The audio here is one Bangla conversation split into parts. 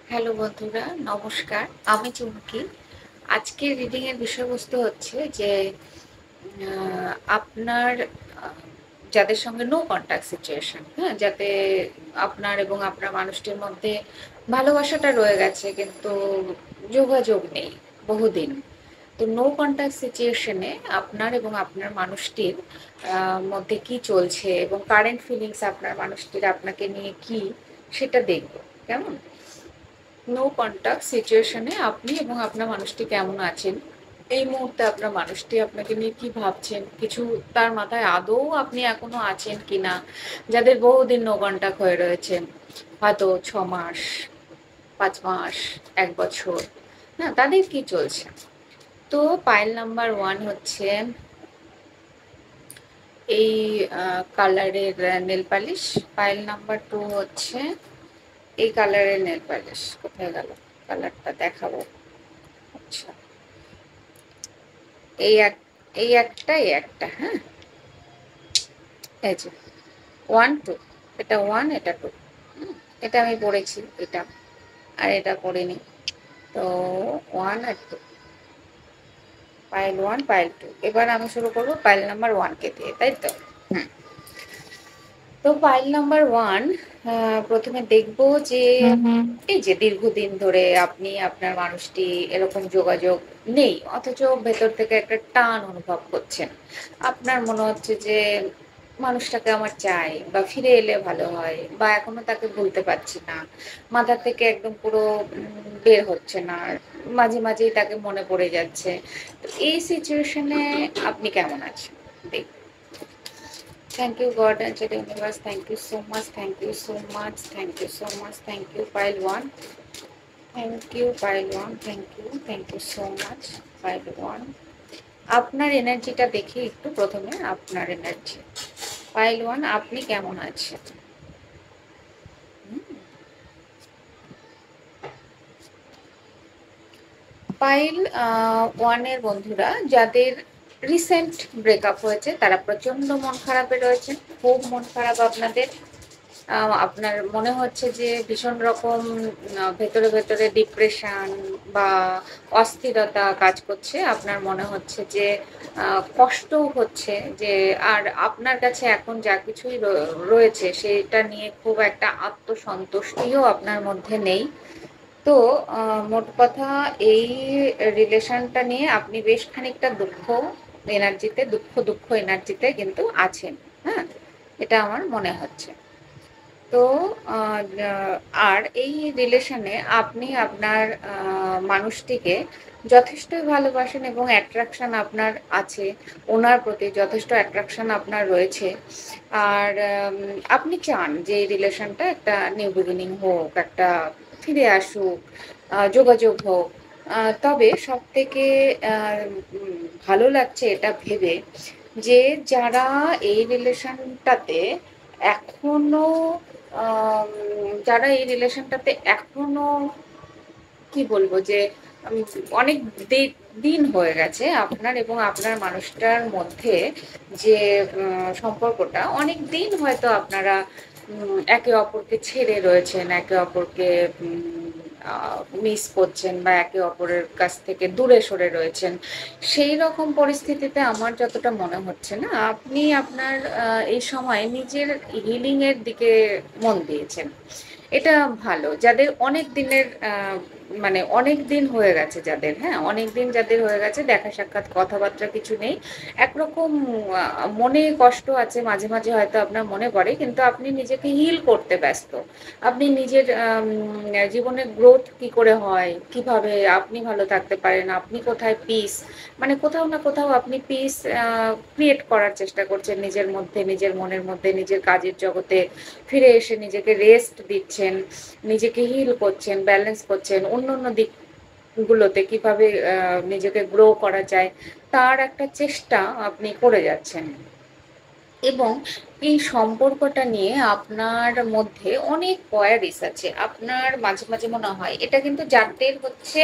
হ্যালো বন্ধুরা, নমস্কার। আমি চুমকি। আজকের রিডিং এর বিষয়বস্তু হচ্ছে যে আপনার আ যাদের সঙ্গে নো কনট্যাক্ট সিচুয়েশন, হ্যাঁ? যাতে আপনার এবং আপনার মানুষটির মধ্যে ভালোবাসাটা রয়ে গেছে কিন্তু যোগাযোগ নেই বহুদিন। তো নো কনট্যাক্ট সিচুয়েশন এ আপনার এবং আপনার মানুষটির মধ্যে কি চলছে এবং কারেন্ট ফিলিংস আপনার মানুষটির আপনাকে নিয়ে কি সেটা দেখব। কেমন? নো কন্টাক্ট সিচুয়েশনে আপনি এবং আপনার মানুষটি কেমন আছেন, এই মুহূর্তে আপনার মানুষটি আপনাকে নিয়ে কি ভাবছেন, কিছু তার মাথায় আদৌ আপনি এখনো আছেন কিনা, যাদের বহুদিন নো কন্টাক্ট হয়ে রয়েছে, হয়তো 6 মাস, 5 মাস, 1 বছর, না তাদের কি চলছে। তো পাইল নাম্বার 1 হচ্ছে এই কালারের নেল পালিশ। পাইল নাম্বার 2 হচ্ছে এই কালারের নেল পালিশ। কোথায় গেল কালারটা, দেখাবো। আচ্ছা, এই এক, এই একটা, এই একটা, হ্যাঁ, এই যে 1 2, এটা 1 এটা 2। এটা আমি পড়েছি, এটা আর এটা পড়িনি। তো 1 আর 2, পাইল 1 পাইল 2। এবার আমি শুরু করবো পাইল নাম্বার 1 কে দিয়ে, তাই তো? হুম। তো পাইল নাম্বার 1 প্রথমে দেখবো যে এই যে দীর্ঘদিন ধরে আপনি আপনার মানুষটি এরকম যোগাযোগ নেই, অথচ ভেতর থেকে একটা টান অনুভব করছেন। আপনার মনে হচ্ছে যে মানুষটাকে আমার চাই, বা ফিরে এলে ভালো হয়, বা এখনো তাকে ভুলতে পারছি না, মাথা থেকে একদম পুরো বের হচ্ছে না, মাঝে মাঝেই তাকে মনে পড়ে যাচ্ছে। তো এই সিচুয়েশনে আপনি কেমন আছেন দেখুন। Thank you, God, Angel Universe. Thank you so much. Thank you so much. Thank you so much. Thank you, pile one. Thank you, pile one. Thank you. Thank you so much, pile one. আপনার এনার্জিটা দেখি একটু প্রথমে। আপনার এনার্জি পাইল ওয়ান, আপনি কেমন আছেন? পাইল ওয়ানের বন্ধুরা, যাদের রিসেন্ট ব্রেকআপ হয়েছে তারা প্রচন্ড মন খারাপে রয়েছেন, খুব মন খারাপ আপনাদের। আপনার মনে হচ্ছে যে ভীষণ রকম ভেতরে ভেতরে ডিপ্রেশন বা অস্থিরতা কাজ করছে। আপনার মনে হচ্ছে যে কষ্টও হচ্ছে, যে আর আপনার কাছে এখন যা কিছুই রয়েছে সেটা নিয়ে খুব একটা আত্মসন্তুষ্টিও আপনার মধ্যে নেই। তো মোট কথা, এই রিলেশনটা নিয়ে আপনি বেশ খানিকটা দুঃখ এনার্জিতে, দুঃখ দুঃখ এনার্জিতে কিন্তু আছেন। হ্যাঁ, এটা আমার মনে হচ্ছে। তো আর এই রিলেশনে আপনি আপনার মানুষটিকে যথেষ্টই ভালোবাসেন এবং অ্যাট্রাকশন আপনার আছে, ওনার প্রতি যথেষ্ট অ্যাট্রাকশন আপনার রয়েছে। আর আপনি চান যে এই রিলেশনটা একটা নিউ বিগিনিং হোক, একটা ফিরে আসুক, যোগাযোগ হোক। তবে সব থেকে ভালো লাগছে এটা ভেবে যে যারা এই রিলেশনটাতে এখনো আম যারা এই রিলেশনটাতে এখনো, কি বলবো যে, উম অনেক দিন হয়ে গেছে আপনার এবং আপনার মানুষটার মধ্যে, যে সম্পর্কটা অনেক দিন হয়তো আপনারা একে অপরকে ছেড়ে রয়েছেন, একে অপরকে মিস করছেন, বা একে অপরের কাছ থেকে দূরে সরে রয়েছেন। সেই রকম পরিস্থিতিতে আমার যতটা মনে হচ্ছে না, আপনি আপনার এই সময় নিজের হিলিং এর দিকে মন দিয়েছেন। এটা ভালো। যাদের অনেক দিনের মানে অনেক দিন হয়ে গেছে যাদের, হ্যাঁ? অনেক দিন যাদের হয়ে গেছে, দেখা সাক্ষাৎ কথাবার্তা কিছু নেই। একরকম মনে কষ্ট আছে, মাঝে মাঝে হয়তো আপনার মনে পড়ে, কিন্তু আপনি নিজেকে হিল করতে ব্যস্ত। আপনি নিজের জীবনে গ্রোথ কি করে হয়, কিভাবে আপনি ভালো থাকতে পারেন, আপনি কোথায় পিস, মানে কোথাও না কোথাও আপনি পিস ক্রিয়েট করার চেষ্টা করছেন নিজের মধ্যে, নিজের মনের মধ্যে, নিজের কাজের জগতে ফিরে এসে নিজেকে রেস্ট দিচ্ছেন, নিজেকে হিল করছেন, ব্যালেন্স করছেন, অন্যান্য দিকগুলোতে কিভাবে নিজেকে গ্রো করা যায় তার একটা চেষ্টা আপনি করে যাচ্ছেন। এবং এই সম্পর্কটা নিয়ে আপনার মধ্যে অনেক কোয়ারিস আছে। আপনার মাঝে মাঝে মনে হয় এটা কিন্তু যাদের হচ্ছে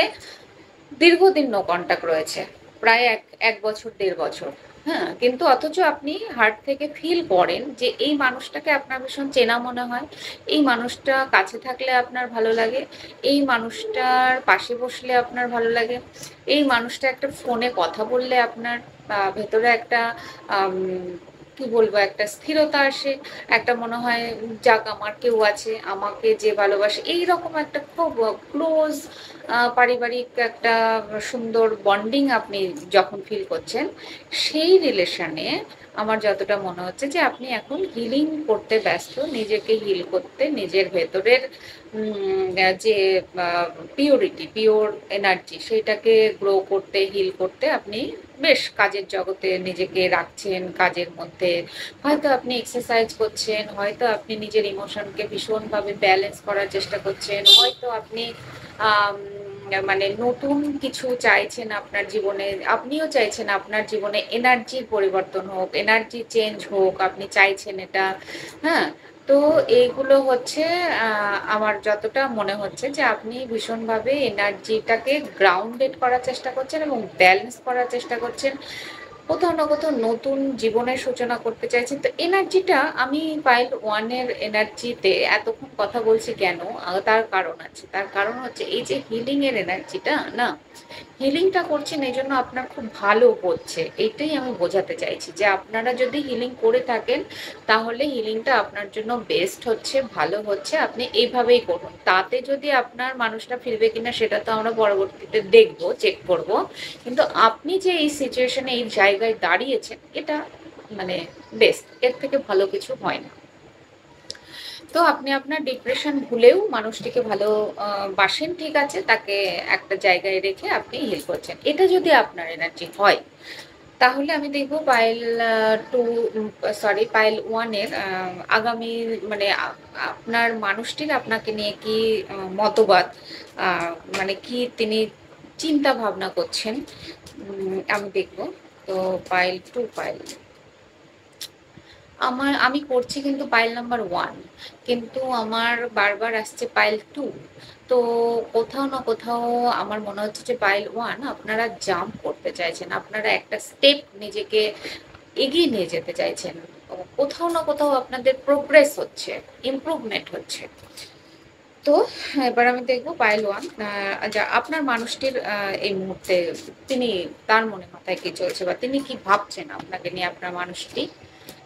দীর্ঘদিন নো কন্টাক্ট রয়েছে, প্রায় এক এক বছর 1.5 বছর। হ্যাঁ, কিন্তু অথচ আপনি হার্ট থেকে ফিল করেন যে এই মানুষটাকে আপনার ভীষণ চেনা মনে হয়। এই মানুষটা কাছে থাকলে আপনার ভালো লাগে। এই মানুষটার পাশে বসলে আপনার ভালো লাগে। এই মানুষটা একটা ফোনে কথা বললে আপনার ভেতরে একটা আম কি বলবো? একটা স্থিরতা আসে। একটা মনে হয় যাক আমার কেউ আছে, আমাকে যে ভালোবাসে। এইরকম একটা খুব ক্লোজ পারিবারিক একটা সুন্দর বন্ডিং আপনি যখন ফিল করছেন, সেই রিলেশনে আমার যতটা মনে হচ্ছে যে আপনি এখন হিলিং করতে ব্যস্ত, নিজেকে হিল করতে, নিজের ভেতরের যে পিওরিটি, পিওর এনার্জি সেইটাকে গ্রো করতে, হিল করতে আপনি বেশ কাজের জগতে নিজেকে রাখছেন। কাজের মধ্যে হয়তো আপনি এক্সারসাইজ করছেন, হয়তো আপনি নিজের ইমোশনকে ভীষণভাবে ব্যালেন্স করার চেষ্টা করছেন, হয়তো আপনি আম মানে নতুন কিছু চাইছেন আপনার জীবনে। আপনিও চাইছেন আপনার জীবনে এনার্জির পরিবর্তন হোক, এনার্জি চেঞ্জ হোক। আপনি চাইছেন এটা, হ্যাঁ? তো এইগুলো হচ্ছে আমার যতটা মনে হচ্ছে যে আপনি ভীষণভাবে এনার্জিটাকে গ্রাউন্ডেড করার চেষ্টা করছেন এবং ব্যালেন্স করার চেষ্টা করছেন। কোথাও না কোথাও নতুন জীবনের সূচনা করতে চাইছেন। তো এনার্জিটা আমি পাইল 1 এর এনার্জিতে এতক্ষণ কথা বলছি কেন? তার কারণ আছে। তার কারণ হচ্ছে এই যে হিলিং এর এনার্জিটা না, হিলিংটা করছেন এজন্য আপনার খুব ভালো হচ্ছে। এইটাই আমি বোঝাতে চাইছি যে আপনারা যদি হিলিং করে থাকেন তাহলে হিলিংটা আপনার জন্য বেস্ট হচ্ছে, ভালো হচ্ছে। আপনি এইভাবেই করুন। তাতে যদি আপনার মানুষটা ফিরবে কিনা সেটা তো আমরা পরবর্তীতে দেখব, চেক করব। কিন্তু আপনি যে এই সিচুয়েশনে এই জায়গায় দাঁড়িয়েছেন এটা মানে বেস্ট। এর থেকে ভালো কিছু হয় না। তো আপনি আপনার ডিপ্রেশন ভুলেও মানুষটিকে ভালো বাসেন, ঠিক আছে, তাকে একটা জায়গায় রেখে আপনি হিল করছেন। এটা যদি আপনার এনার্জি হয় তাহলে আমি দেখব পাইল 2 সরি পাইল 1 এর আগামী মানে আপনার মানুষটির আপনাকে নিয়ে কি মতবাদ, আ মানে কি তিনি চিন্তা ভাবনা করছেন আমি দেখব। তো পাইল 2 পাইল আমি করছি কিন্তু পাইল নাম্বার 1, কিন্তু আমার বারবার আসছে পাইল 2। তো কোথাও না কোথাও আমার মনে হচ্ছে যে পাইল 1 আপনারা জাম্প করতে চাইছেন। আপনারা একটা স্টেপ নিজেকে এগিয়ে নিয়ে যেতে চাইছেন। কোথাও না কোথাও আপনাদের প্রোগ্রেস হচ্ছে, ইমপ্রুভমেন্ট হচ্ছে। তো এবার আমি দেখব পাইল 1 আপনার মানুষটির এই মুহূর্তে তিনি তার মনে মাথায় কি চলছে বা তিনি কি ভাবছেন আপনাকে নিয়ে আপনার মানুষটি?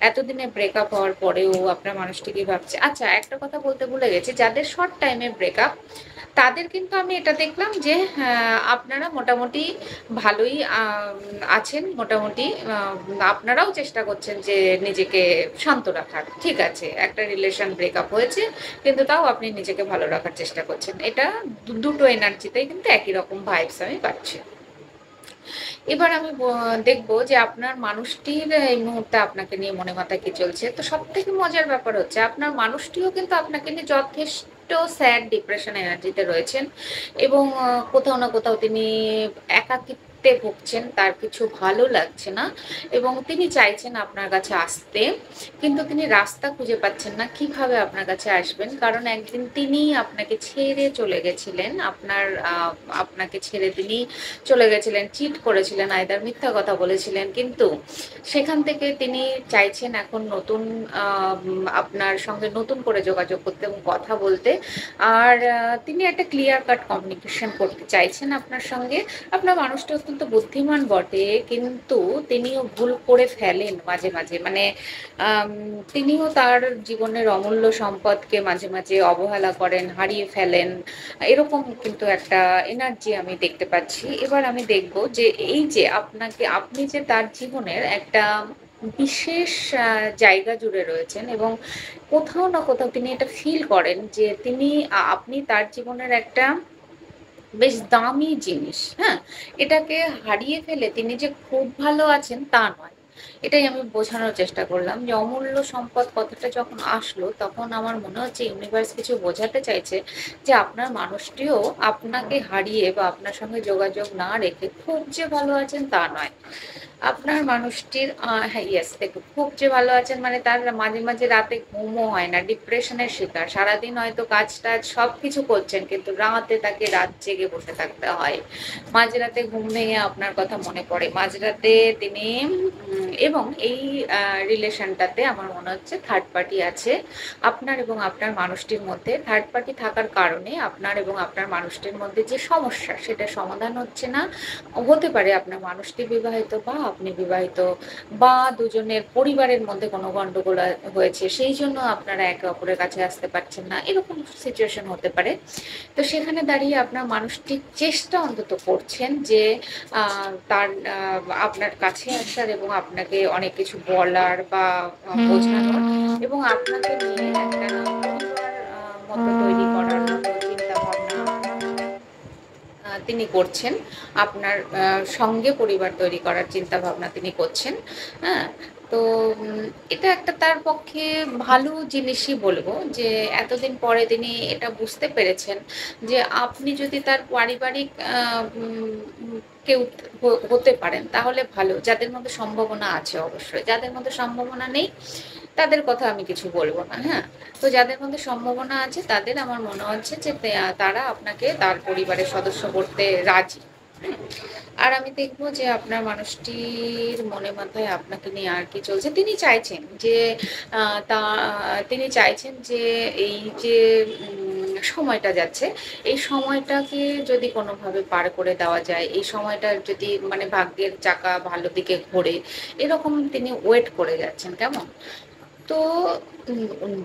এতদিনে ব্রেকআপ হওয়ার পরেও আপনার মানুষটি কি ভাবছে? আচ্ছা, একটা কথা বলতে ভুলে গেছি। যাদের শর্ট টাইমে ব্রেকআপ তাদের কিন্তু আমি এটা দেখলাম যে আপনারা মোটামুটি ভালোই আছেন। মোটামুটি আপনারাও চেষ্টা করছেন যে নিজেকে শান্ত রাখার। ঠিক আছে, একটা রিলেশন ব্রেকআপ হয়েছে কিন্তু তাও আপনি নিজেকে ভালো রাখার চেষ্টা করছেন। এটা দুটো এনার্জিতেই কিন্তু একই রকম ভাইবস আমি পাচ্ছি। এবার আমি দেখব যে আপনার মানুষটির এই মুহূর্তে আপনাকে নিয়ে মনে মাথায় কি চলছে। তো সবথেকে মজার ব্যাপার হচ্ছে আপনার মানুষটিও কিন্তু আপনাকে নিয়ে যথেষ্ট স্যাড ডিপ্রেশন এনার্জিতে রয়েছেন এবং কোথাও না কোথাও তিনি একাকিত্বে ভুগছেন। তার কিছু ভালো লাগছে না এবং তিনি চাইছেন আপনার কাছে আসতে। কিন্তু তিনি রাস্তা খুঁজে পাচ্ছেন না কিভাবে আপনার কাছে আসবেন। কারণ একদিন তিনি আপনাকে ছেড়ে চলে গেছিলেন। আপনাকে ছেড়ে তিনি চলে গেছিলেন, চিট করেছিলেন, আইদার মিথ্যা কথা বলেছিলেন। কিন্তু সেখান থেকে তিনি চাইছেন এখন নতুন আপনার সঙ্গে নতুন করে যোগাযোগ করতে এবং কথা বলতে। আর তিনি একটা ক্লিয়ার কাট কমিউনিকেশন করতে চাইছেন আপনার সঙ্গে। আপনার মানুষটা অত্যন্ত বুদ্ধিমান বটে, কিন্তু তিনিও ভুল করে ফেলেন মাঝে, মাঝে। মানে তিনিও তার জীবনের অমূল্য সম্পদকে মাঝে, মাঝে অবহেলা করেন, হারিয়ে ফেলেন। এরকম কিন্তু একটা এনার্জি আমি দেখতে পাচ্ছি। এবার আমি দেখব যে এই যে আপনি যে তার জীবনের একটা বিশেষ জায়গা জুড়ে রয়েছেন এবং কোথাও না কোথাও তিনি এটা ফিল করেন যে আপনি তার জীবনের একটা বেশ দামি জিনিস, হ্যাঁ? এটাকে হারিয়ে ফেলে তিনি যে খুব ভালো আছেন তা নয়। এটাই আমি বোঝানোর চেষ্টা করলাম যে অমূল্য সম্পদ কথাটা যখন আসলো তখন আমার মনে হচ্ছে ইউনিভার্স কিছু বোঝাতে চাইছে যে আপনার মানুষটিও আপনাকে হারিয়ে বা আপনার সঙ্গে যোগাযোগ না রেখে খুব যে ভালো আছেন তা নয়। আপনার মানুষটির হ্যাঁ, ইয়েস, দেখুন খুব যে ভালো আছেন মানে তার মাঝে, মাঝে রাতে ঘুমও হয় না। ডিপ্রেশনের শিকার। সারাদিন হয়তো কাজ-টাজ সবকিছু করছেন কিন্তু রাতে তাকে রাত জেগে বসে থাকতে হয়। মাঝরাতে ঘুম ভেঙে আপনার কথা মনে পড়ে। মাঝরাতে তিনি এবং এই রিলেশনটাতে আমার মনে হচ্ছে থার্ড পার্টি আছে। আপনার এবং আপনার মানুষটির মধ্যে থার্ড পার্টি থাকার কারণে আপনার এবং আপনার মানুষটির মধ্যে যে সমস্যা সেটা সমাধান হচ্ছে না। হতে পারে আপনার মানুষটি বিবাহিত বা আপনি বিবাহিত বা দুজনের পরিবারের মধ্যে কোনো গন্ডগোল হয়েছে। সেই জন্য আপনারা একে অপরের কাছে আসতে পারছেন না। এরকম সিচুয়েশন হতে পারে। তো সেখানে দাঁড়িয়ে আপনার মানুষটি চেষ্টা অন্তত করছেন যে তার আপনার কাছে আসার এবং আপনাকে অনেক কিছু বলার বা বোঝানোর এবং আপনাকে নিয়ে একটা পরিবার মতো তৈরি করার মতো চিন্তাভাবনা তিনি করছেন। আপনার সঙ্গে পরিবার তৈরি করার চিন্তাভাবনা তিনি করছেন। হ্যাঁ? তো এটা একটা তার পক্ষে ভালো জিনিসই বলব যে এতদিন পরে তিনি এটা বুঝতে পেরেছেন যে আপনি যদি তার পারিবারিক কেউ হতে পারেন তাহলে ভালো। যাদের মধ্যে সম্ভাবনা আছে অবশ্যই। যাদের মধ্যে সম্ভাবনা নেই তাদের কথা আমি কিছু বলব না। হ্যাঁ? তো যাদের মধ্যে সম্ভাবনা আছে তাদের আমার মনে হচ্ছে যে তারা আপনাকে তার পরিবারের সদস্য করতে রাজি। হুম? আর আমি দেখব যে আপনার মানুষটির মনে মাথায় আপনাকে নিয়ে আর কি চলছে। তিনি চাইছেন যে আ তা তিনি চাইছেন যে এই যে সময়টা যাচ্ছে, এই সময়টাকে যদি কোনোভাবে পার করে দেওয়া যায়, এই সময়টা যদি মানে ভাগ্যের চাকা ভালো দিকে ঘোরে, এরকম তিনি ওয়েট করে যাচ্ছেন। কেমন? তো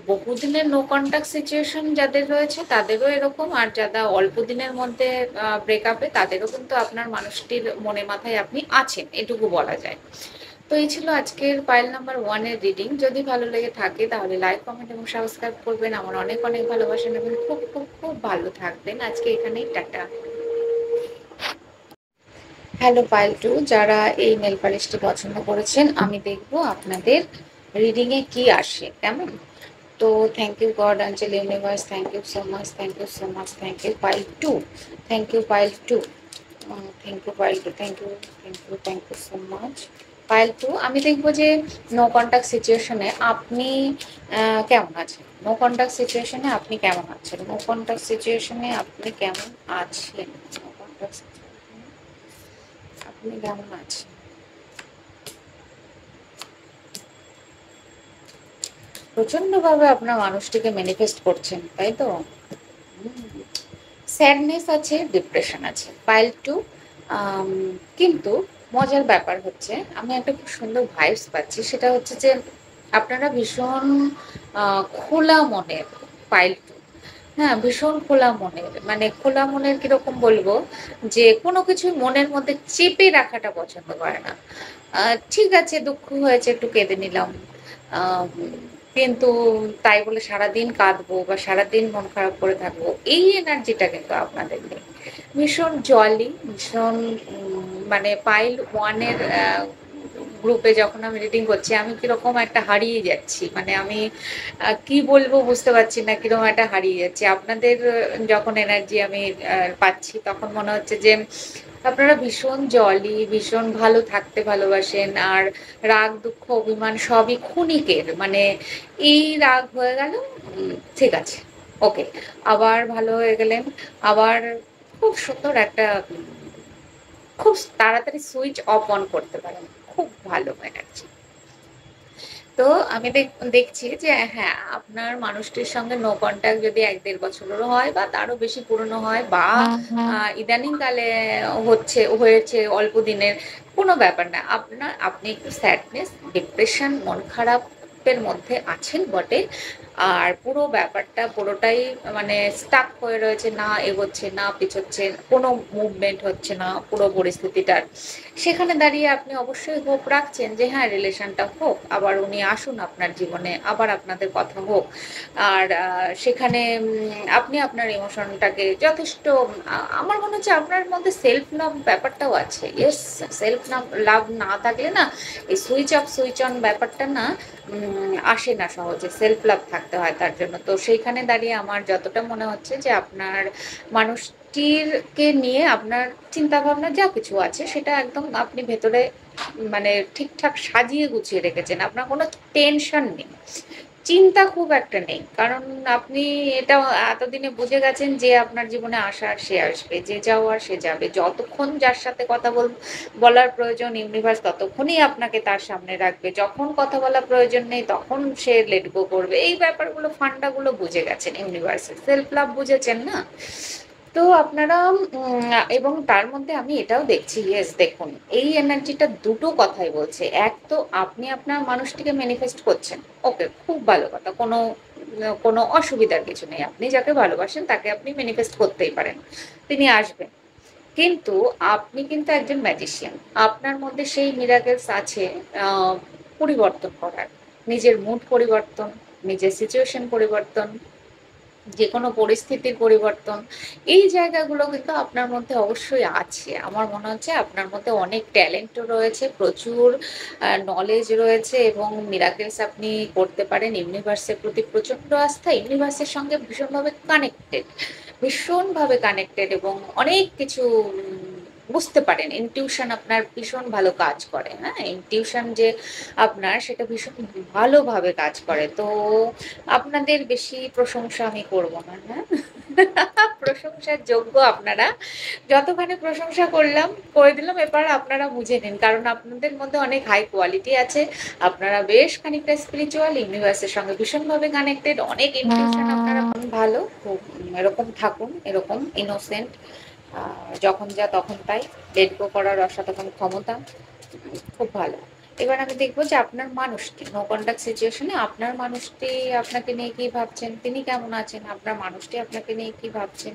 বহুদিনের নো কনট্যাক্ট সিচুয়েশন যাদের রয়েছে তাদেরও এরকম। আর যারা অল্প দিনের মধ্যে ব্রেকআপে তাদেরও কিন্তু আপনার মানুষটির মনে মাথায় আপনি আছেন, এটুকু বলা যায়। তো এই ছিল আজকের পাইল নাম্বার 1 এর রিডিং। যদি ভালো লেগে থাকে তাহলে লাইক, কমেন্ট এবং সাবস্ক্রাইব করবেন। আমার অনেক, অনেক ভালোবাসা নেবেন। খুব, খুব, খুব ভালো থাকবেন। আজকে এখানেই টাটা। হ্যালো পাইল 2, যারা এই নেল পালিশটি পছন্দ করেছেন আমি দেখব আপনাদের রিডিং এ কি আসে। কেমন? তো thank you God, angel, universe, thank you so much, thank you so much, thank you পাইল 2, থ্যাংক ইউ পাইল 2, থ্যাংক ইউ পাইল 2, thank you, thank you, thank you so much পাইল 2। আমি দেখবো যে নো কন্টাক্ট সিচুয়েশনে আপনি কেমন আছেন। নো কন্টাক্ট সিচুয়েশনে আপনি কেমন আছেন। নো কন্টাক্ট সিচুয়েশনে আপনি কেমন আছেন। নো কন্টাক্ট সিচুয়েশনে আপনি কেমন আছেন। প্রচন্ডভাবে আপনার মানুষটিকে ম্যানিফেস্ট করছেন, তাই তো? স্যাডনেস আছে, ডিপ্রেশন আছে। পাইল 2, কিন্তু মজার ব্যাপার হচ্ছে আমি একটা খুব সুন্দর ভাইবস পাচ্ছি। সেটা হচ্ছে যে আপনারা ভীষণ খোলা মনের পাইল 2। হ্যাঁ, ভীষণ খোলা মনের। মানে খোলা মনের কিরকম বলবো? যে কোনো কিছুই মনের মধ্যে চেপে রাখাটা পছন্দ করে না। ঠিক আছে, দুঃখ হয়েছে একটু কেঁদে নিলাম। আম কিন্তু তাই বলে সারাদিন কাঁদবো বা সারাদিন মন খারাপ করে থাকবো, এই এনার্জিটা কিন্তু আপনাদের নেই। ভীষণ জলি, ভীষণ মানে পাইল 1 এর গ্রুপে যখন আমি রিডিং করছি আমি কিরকম একটা হারিয়ে যাচ্ছি। মানে আমি কি বলবো বুঝতে পারছি না, কিরকম একটা হারিয়ে যাচ্ছি। আপনাদের যখন এনার্জি আমি পাচ্ছি তখন মনে হচ্ছে যে আপনারা ভীষণ জলি, ভীষণ ভালো থাকতে ভালোবাসেন। আর রাগ, দুঃখ, অভিমান সবই ক্ষণিকের। মানে এই রাগ হয়ে গেল, ঠিক আছে, ওকে। আবার ভালো হয়ে গেলেন। আবার খুব সুন্দর একটা খুব তাড়াতাড়ি সুইচ অফ অন করতে পারেন। খুব ভালো এনার্জি। তো আমি দেখছি যে হ্যাঁ, আপনার মানুষটির সঙ্গে নো কনট্যাক্ট যদি ১-১.৫ বছরেরও হয় বা তারও বেশি পুরনো হয় বা ইদানিংকালে হয়েছে অল্প দিনের, কোনো ব্যাপার না। আপনি একটু স্যাডনেস, ডিপ্রেশন, মন খারাপের মধ্যে আছেন বটে। আর পুরো ব্যাপারটা পুরোটাই মানে স্টাক হয়ে রয়েছে, না এগোচ্ছে, না পিছোচ্ছে, কোনো মুভমেন্ট হচ্ছে না পুরো পরিস্থিতিটার। সেখানে দাঁড়িয়ে আপনি অবশ্যই হোপ রাখছেন যে হ্যাঁ, রিলেশনটা হোক, আবার উনি আসুন আপনার জীবনে, আবার আপনাদের কথা হোক। আর সেখানে আপনি আপনার ইমোশনটাকে যথেষ্ট আমার মনে হচ্ছে আপনার মধ্যে সেলফ লাভ ব্যাপারটাও আছে। ইয়েস, সেলফ লাভ না থাকলে না এই সুইচ অফ সুইচ অন ব্যাপারটা না আসে না সহজে। সেলফ লাভ থাকতে হয় তার জন্য। তো সেইখানে দাঁড়িয়ে আমার যতটা মনে হচ্ছে যে আপনার মানুষটিরকে নিয়ে আপনার চিন্তাভাবনা যা কিছু আছে সেটা একদম আপনি ভেতরে মানে ঠিকঠাক সাজিয়ে গুছিয়ে রেখেছেন। আপনার কোনো টেনশন নেই। চিন্তা খুব একটা নেই। কারণ আপনি এটা এতদিনে বুঝে গেছেন যে আপনার জীবনে আসার সে আসবে, যে যাওয়ার সে যাবে। যতক্ষণ যার সাথে কথা বলার প্রয়োজন ইউনিভার্স ততক্ষণই আপনাকে তার সামনে রাখবে। যখন কথা বলা প্রয়োজন নেই তখন সে লেট গো করবে। এই ব্যাপারগুলো ফান্ডাগুলো বুঝে গেছেন ইউনিভার্সের। সেলফ লাভ বুঝেছেন না? তো আপনারা এবং তার মধ্যে আমি এটাও দেখছি, ইয়েস দেখুন, এই এনার্জিটা দুটো কথাই বলছে। এক তো আপনি আপনার মানুষটিকে ম্যানিফেস্ট করছেন। ওকে, খুব ভালো কথা। কোনো অসুবিধার কিছু নেই। আপনি যাকে ভালোবাসেন তাকে আপনি ম্যানিফেস্ট করতেই পারেন। তিনি আসবেন। কিন্তু আপনি কিন্তু একজন ম্যাজিশিয়ান। আপনার মধ্যে সেই মিরাকেলস আছে আ পরিবর্তন করার। নিজের মুড পরিবর্তন, নিজের সিচুয়েশন পরিবর্তন, যেকোনো পরিস্থিতির পরিবর্তন। এই জায়গাগুলো কিন্তু আপনার মধ্যে অবশ্যই আছে। আমার মনে হচ্ছে আপনার মধ্যে অনেক ট্যালেন্টও রয়েছে, প্রচুর নলেজ রয়েছে এবং মিরাকেলস আপনি করতে পারেন। ইউনিভার্সের প্রতি প্রচন্ড আস্থা, ইউনিভার্সের সঙ্গে ভীষণভাবে কানেক্টেড এবং অনেক কিছু বুঝতে পারেন। ইনটিউশন আপনার ভীষণ ভালো কাজ করে। হ্যাঁ? ইনটিউশন যে আপনার সেটা ভীষণ ভালোভাবে কাজ করে। তো আপনাদের বেশি প্রশংসা আমি করব না। হ্যাঁ? প্রশংসার যোগ্য আপনারা। যতখানি প্রশংসা করলাম, করে দিলাম, এবার আপনারা বুঝে নিন। কারণ আপনাদের মধ্যে অনেক হাই কোয়ালিটি আছে। আপনারা বেশ খানিকটা স্পিরিচুয়াল, ইউনিভার্সের সঙ্গে ভীষণভাবে কানেক্টেড, অনেক ইনটিউশন আপনারা ভালো। খুব এরকম থাকুন, এরকম ইনোসেন্ট। যখন যা তখন তাই, লেট গো করার অসাধারণ ক্ষমতা। খুব ভালো। এবার আমি দেখব যে আপনার মানুষটি নো কনট্যাক্ট সিচুয়েশন এ আপনার মানুষটি আপনাকে নিয়ে কি ভাবছেন, তিনি কেমন আছেন, আপনার মানুষটি আপনাকে নিয়ে কি ভাবছেন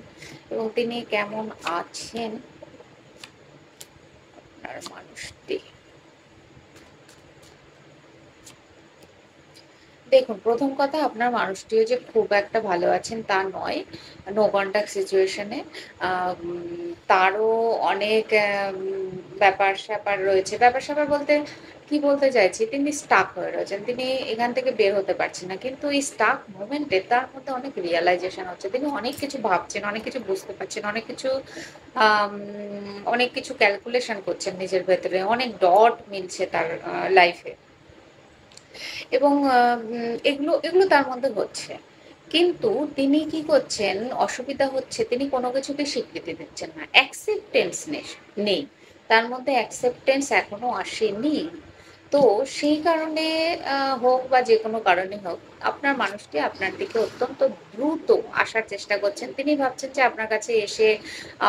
এবং তিনি কেমন আছেন আপনার মানুষটি। দেখুন, প্রথম কথা, আপনার মানুষটিও যে খুব একটা ভালো আছেন তা নয়। নো কনট্যাক্ট সিচুয়েশন এ তারও অনেক ব্যাপার-স্যাপার রয়েছে। ব্যাপার-স্যাপার বলতে কি বলতে চাইছি? তিনি স্টাক হয়ে রয়েছেন। তিনি এখান থেকে বের হতে পারছেন না। কিন্তু এই স্টাক মোমেন্ট এ তার মধ্যে অনেক রিয়ালাইজেশন হচ্ছে। তিনি অনেক কিছু ভাবছেন, অনেক কিছু বুঝতে পারছেন, আম অনেক কিছু ক্যালকুলেশন করছেন নিজের ভেতরে। অনেক ডট মিলছে তার লাইফে। এবং এগুলো এগুলো তার মধ্যে হচ্ছে। কিন্তু তিনি কি করছেন, অসুবিধা হচ্ছে, তিনি কোনো কিছুকে স্বীকৃতি দিচ্ছেন না। অ্যাকসেপ্টেন্স নেই। তার মধ্যে অ্যাকসেপ্টেন্স এখনো আসেনি। তো সেই কারণে হোক বা যেকোনো কারণে হোক, আপনার মানুষটি আপনার দিকে অত্যন্ত দ্রুত আসার চেষ্টা করছেন। তিনি ভাবছেন যে আপনার কাছে এসে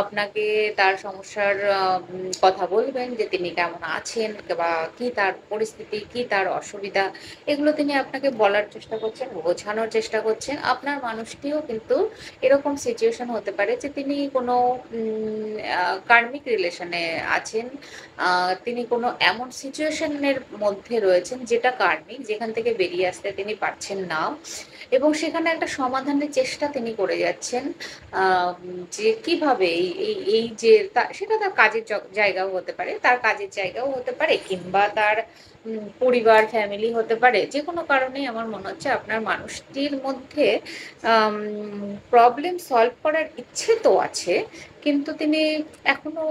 আপনাকে তার সমস্যার কথা বলবেন, যে তিনি কেমন আছেন বা কি তার পরিস্থিতি, কি তার অসুবিধা, এগুলো তিনি আপনাকে বলার চেষ্টা করছেন, বোঝানোর চেষ্টা করছেন। আপনার মানুষটিও কিন্তু এরকম সিচুয়েশন হতে পারে যে তিনি কোনো কার্মিক রিলেশনে আছেন। তিনি কোনো এমন সিচুয়েশনের মধ্যে রয়েছেন যেটা কার্মিক, যেখান থেকে বেরিয়ে আসতে তিনি পারছেন না এবং সেখানে একটা সমাধানের চেষ্টা তিনি করে যাচ্ছেন। যে কিভাবে এই যে সেটা তার কাজের জায়গাও হতে পারে, তার কাজের জায়গাও হতে পারে কিংবা তার পরিবার, ফ্যামিলি হতে পারে। যেকোনো কারণেই আমার মনে হচ্ছে আপনার মানুষটির মধ্যে আম প্রবলেম সলভ করার ইচ্ছে তো আছে, কিন্তু তিনি এখনো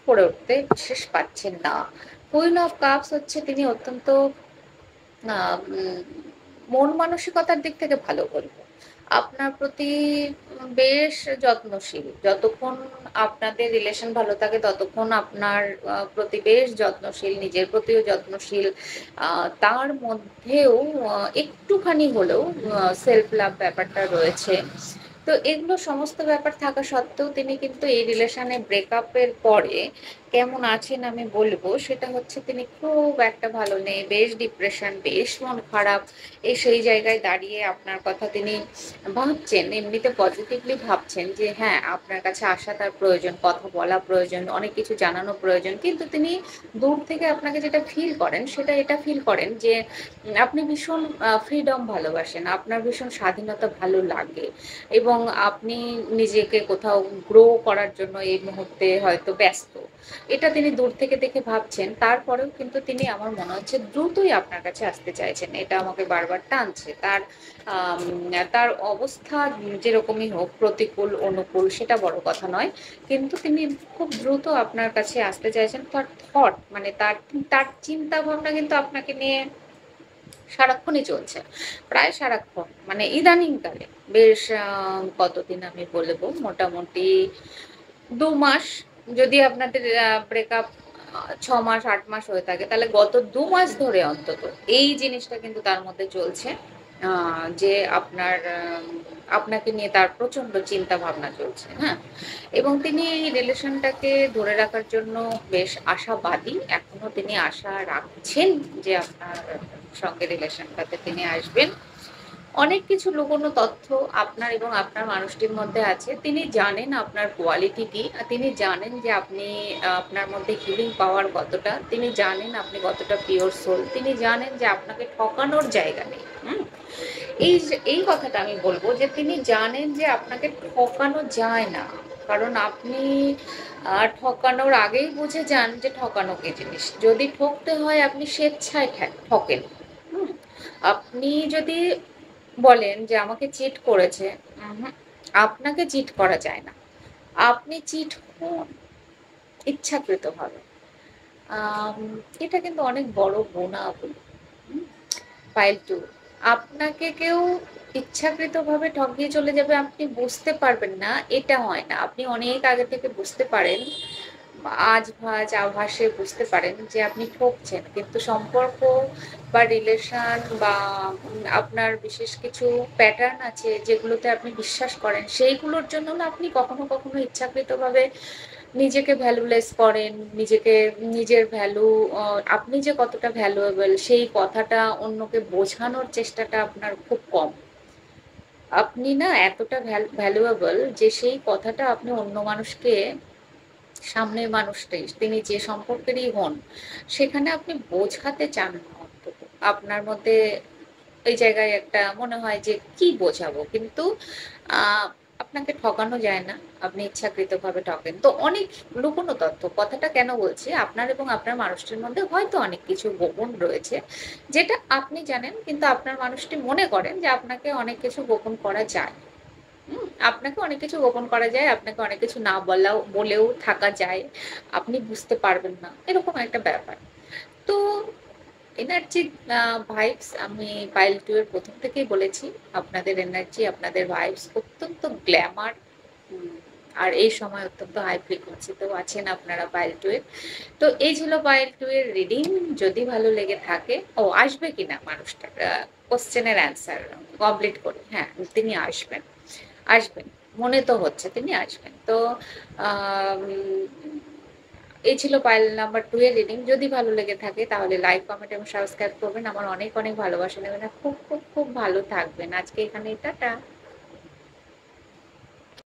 করে উঠতে বিশেষ পারছেন না। কুইন অফ কাপস হচ্ছে তিনি অত্যন্ত আ উম মন মানসিকতার দিক থেকে ভালো বলব। আপনার প্রতি বেশ যত্নশীল। যতক্ষণ আপনাদের রিলেশন ভালো থাকে ততক্ষণ আপনার প্রতি বেশ যত্নশীল, নিজের প্রতিও যত্নশীল। আ তার মধ্যেও একটুখানি হলেও সেলফ লাভ ব্যাপারটা রয়েছে। তো এগুলো সমস্ত ব্যাপার থাকা সত্ত্বেও তিনি কিন্তু এই রিলেশনে ব্রেকআপ এর পরে কেমন আছেন আমি বলব, সেটা হচ্ছে তিনি খুব একটা ভালো নেই। বেশ ডিপ্রেশন, বেশ মন খারাপ। সেই জায়গায় দাঁড়িয়ে আপনার কথা তিনি ভাবছেন, এমনিতে পজিটিভলি ভাবছেন যে হ্যাঁ, আপনার কাছে আসা তার প্রয়োজন, কথা বলা প্রয়োজন, অনেক কিছু জানানো প্রয়োজন। কিন্তু তিনি দূর থেকে আপনাকে যেটা ফিল করেন, সেটা এটা ফিল করেন যে আপনি ভীষণ ফ্রিডম ভালোবাসেন। আপনার ভীষণ স্বাধীনতা ভালো লাগে এবং এবং আপনি নিজেকে কোথাও গ্রো করার জন্য এই মুহূর্তে হয়তো ব্যস্ত। এটা তিনি দূর থেকে দেখে ভাবছেন। তারপরেও কিন্তু তিনি আমার মনে হচ্ছে দ্রুতই আপনার কাছে আসতে চাইছেন। এটা আমাকে বারবার টানছে। আম তার অবস্থা যেরকমই হোক প্রতিকূল, অনুকূল সেটা বড় কথা নয়। কিন্তু তিনি খুব দ্রুত আপনার কাছে আসতে চাইছেন। তার থট মানে তার চিন্তাভাবনা কিন্তু আপনাকে নিয়ে সারাক্ষণই চলছে। প্রায় সারাক্ষণ। মানে ইদানিংকালে বেশ কতদিন আমি বলবো মোটামুটি ২ মাস যদি আপনাদের ব্রেকআপ ৬ মাস ৮ মাস হয়ে থাকে তাহলে গত ২ মাস ধরে অন্তত এই জিনিসটা কিন্তু তার মধ্যে চলছে। আ যে আপনাকে নিয়ে তার প্রচন্ড চিন্তা ভাবনা চলছে, হ্যাঁ? এবং তিনি এই রিলেশনটাকে ধরে রাখার জন্য বেশ আশাবাদী। এখনো তিনি আশা রাখছেন যে আপনার সঙ্গে রিলেশনটাতে তিনি আসবেন। অনেক কিছু লুকোনো তথ্য আপনার এবং আপনার মানুষটির মধ্যে আছে। তিনি জানেন আপনার কোয়ালিটি কি। তিনি জানেন যে আপনি আপনার মধ্যে হিলিং পাওয়ার কতটা। তিনি জানেন আপনি কতটা পিওর সোল। তিনি জানেন যে আপনাকে ঠকানোর জায়গা নেই। হুম? এই কথাটা আমি বলব যে তিনি জানেন যে আপনাকে ঠকানো যায় না। কারণ আপনি ঠকানোর আগেই বুঝে যান যে ঠকানো কি জিনিস। যদি ঠকতে হয় আপনি স্বেচ্ছায় ঠকেন। হুম? আপনি যদি বলেন যে আমাকে চিট করেছে, উহু, আপনাকে চিট করা যায় না। আপনি চিট হন ইচ্ছাকৃতভাবে। আম এটা কিন্তু অনেক বড় গুনাহ। হুম? ফাইল 2 আপনাকে কেউ ইচ্ছাকৃতভাবে ঠকিয়ে চলে যাবে আপনি বুঝতে পারবেন না, এটা হয় না। আপনি অনেক আগে থেকে বুঝতে পারেন, আজ-ভাজ আভাসে বুঝতে পারেন যে আপনি ঠকছেন। কিন্তু সম্পর্ক বা রিলেশন বা আপনার বিশেষ কিছু প্যাটার্ন আছে যেগুলোতে আপনি বিশ্বাস করেন, সেইগুলোর জন্য না আপনি কখনো, কখনো ইচ্ছাকৃতভাবে নিজেকে ভ্যালুলেস করেন, নিজের ভ্যালু অ আপনি যে কতটা ভ্যালুয়েবল সেই কথাটা অন্যকে বোঝানোর চেষ্টাটা আপনার খুব কম। আপনি না এতটা ভ্যালুয়েবল যে সেই কথাটা আপনি অন্য মানুষকে সামনের মানুষটাই তিনি যে সম্পর্কেরই হন, সেখানে আপনি বোঝাতে চান না অন্তত। আপনার মধ্যে এই জায়গায় একটা মনে হয় যে কি বোঝাবো? কিন্তু আ আপনাকে ঠকানো যায় না। আপনি ইচ্ছাকৃতভাবে ঠকেন। তো অনেক লুকোনো তথ্য। কথাটা কেন বলছি? আপনার এবং আপনার মানুষটির মধ্যে হয়তো অনেক কিছু গোপন রয়েছে। যেটা আপনি জানেন কিন্তু আপনার মানুষটি মনে করেন যে আপনাকে অনেক কিছু গোপন করা যায়। আপনাকে অনেক কিছু গোপন করা যায়। আপনাকে অনেক কিছু না বলেও থাকা যায়। আপনি বুঝতে পারবেন না। এরকম একটা ব্যাপার। তো এনার্জি আ ভাইবস আমি পাইল 2 এর ১ম থেকেই বলেছি। আপনাদের এনার্জি, আপনাদের ভাইবস অত্যন্ত গ্ল্যামার উম আর এই সময় অত্যন্ত হাই ফ্রিকোয়েন্সি তেও আছেন আপনারা পাইল 2 এর। তো এই ছিল পাইল 2 এর রিডিং। যদি ভালো লেগে থাকে আসবে কিনা মানুষটার কোয়েশ্চেন এর অ্যান্সার কমপ্লিট করি। হ্যাঁ, তিনি আসবেন। আসবেন। মনে তো হচ্ছে তিনি আসবেন। তো আম এই ছিল পাইল নাম্বার 2 এর রিডিং। যদি ভালো লেগে থাকে তাহলে লাইক, কমেন্ট এবং সাবস্ক্রাইব করবেন। আমার অনেক, অনেক ভালোবাসা নেবেন। আর খুব, খুব, খুব ভালো থাকবেন। আজকে এখানেই টাটা।